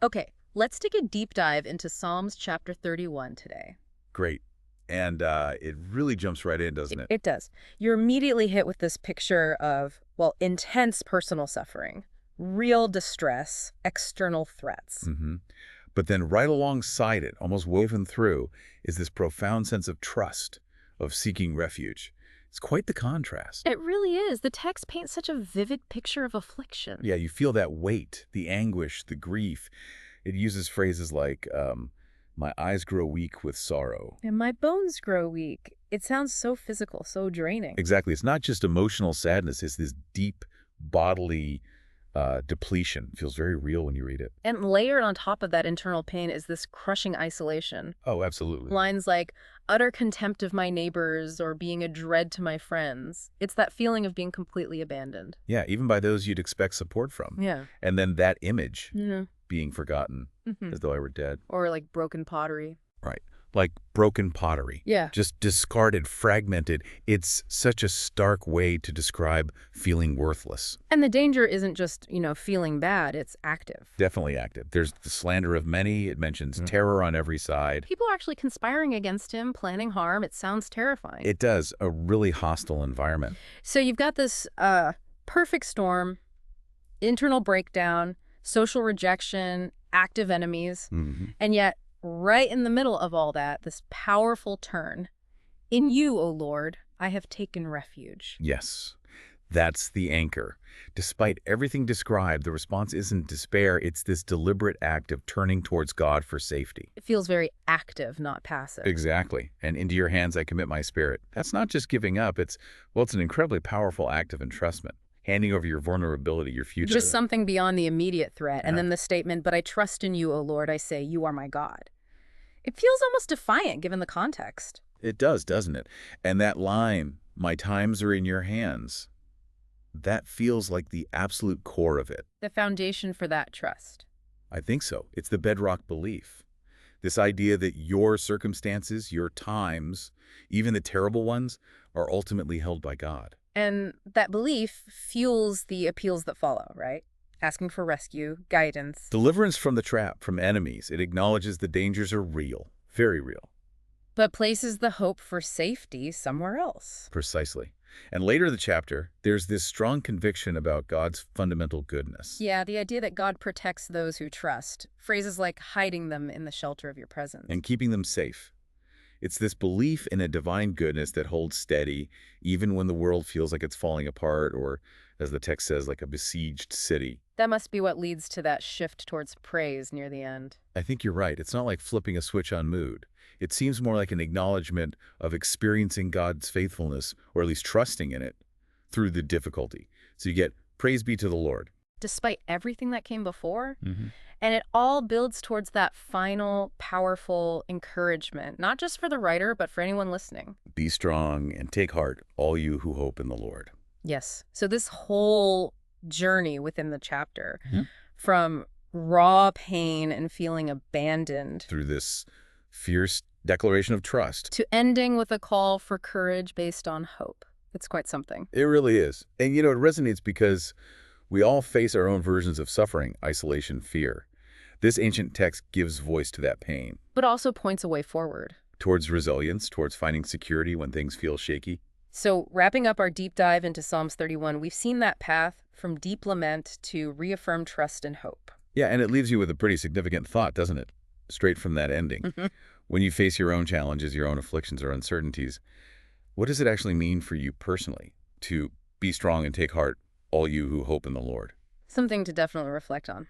Okay, let's take a deep dive into Psalms chapter 31 today. Great. And it really jumps right in, doesn't it? It does. You're immediately hit with this picture of, well, intense personal suffering, real distress, external threats. hmm But then right alongside it, almost woven through, is this profound sense of trust, of seeking refuge. It's quite the contrast. It really is. The text paints such a vivid picture of affliction. Yeah, you feel that weight, the anguish, the grief. It uses phrases like, my eyes grow weak with sorrow. And my bones grow weak. It sounds so physical, so draining. Exactly. It's not just emotional sadness. It's this deep bodily depletion. Feels very real when you read it. And layered on top of that internal pain is this crushing isolation. Oh, absolutely. Lines like, utter contempt of my neighbors or being a dread to my friends. It's that feeling of being completely abandoned. Yeah, even by those you'd expect support from. Yeah. And then that image Yeah. being forgotten as though I were dead. Or like broken pottery. Right. Like broken pottery. Yeah. Just discarded, fragmented. It's such a stark way to describe feeling worthless. And the danger isn't just, feeling bad, it's active. Definitely active. There's the slander of many. It mentions terror on every side. People are actually conspiring against him, planning harm. It sounds terrifying. It does. A really hostile environment. So you've got this perfect storm, internal breakdown, social rejection, active enemies, and yet right in the middle of all that, this powerful turn. In you, O Lord, I have taken refuge. Yes. That's the anchor. Despite everything described, the response isn't despair. It's this deliberate act of turning towards God for safety. It feels very active, not passive. Exactly. And into your hands I commit my spirit. That's not just giving up. It's an incredibly powerful act of entrustment. Handing over your vulnerability, your future. Just something beyond the immediate threat. And Yeah. then the statement, but I trust in you, O Lord, I say, you are my God. It feels almost defiant given the context. It does, doesn't it? And that line, my times are in your hands, that feels like the absolute core of it. The foundation for that trust. I think so. It's the bedrock belief. This idea that your circumstances, your times, even the terrible ones, are ultimately held by God. And that belief fuels the appeals that follow, right? Asking for rescue, guidance. Deliverance from the trap, from enemies. It acknowledges the dangers are real, very real. But places the hope for safety somewhere else. Precisely. And later in the chapter, there's this strong conviction about God's fundamental goodness. Yeah, the idea that God protects those who trust. Phrases like hiding them in the shelter of your presence. And keeping them safe. It's this belief in a divine goodness that holds steady, even when the world feels like it's falling apart, or, as the text says, like a besieged city. That must be what leads to that shift towards praise near the end. I think you're right. It's not like flipping a switch on mood. It seems more like an acknowledgement of experiencing God's faithfulness, or at least trusting in it, through the difficulty. So you get, praise be to the Lord. Despite everything that came before. And it all builds towards that final, powerful encouragement, not just for the writer, but for anyone listening. Be strong and take heart, all you who hope in the Lord. Yes. So this whole journey within the chapter, from raw pain and feeling abandoned, Through this fierce declaration of trust. to ending with a call for courage based on hope. It's quite something. It really is. And, it resonates because we all face our own versions of suffering, isolation, fear. This ancient text gives voice to that pain. But also points a way forward. Towards resilience, towards finding security when things feel shaky. So wrapping up our deep dive into Psalms 31, we've seen that path from deep lament to reaffirmed trust and hope. Yeah, and it leaves you with a pretty significant thought, doesn't it? Straight from that ending. When you face your own challenges, your own afflictions or uncertainties, what does it actually mean for you personally to be strong and take heart, all you who hope in the Lord? Something to definitely reflect on.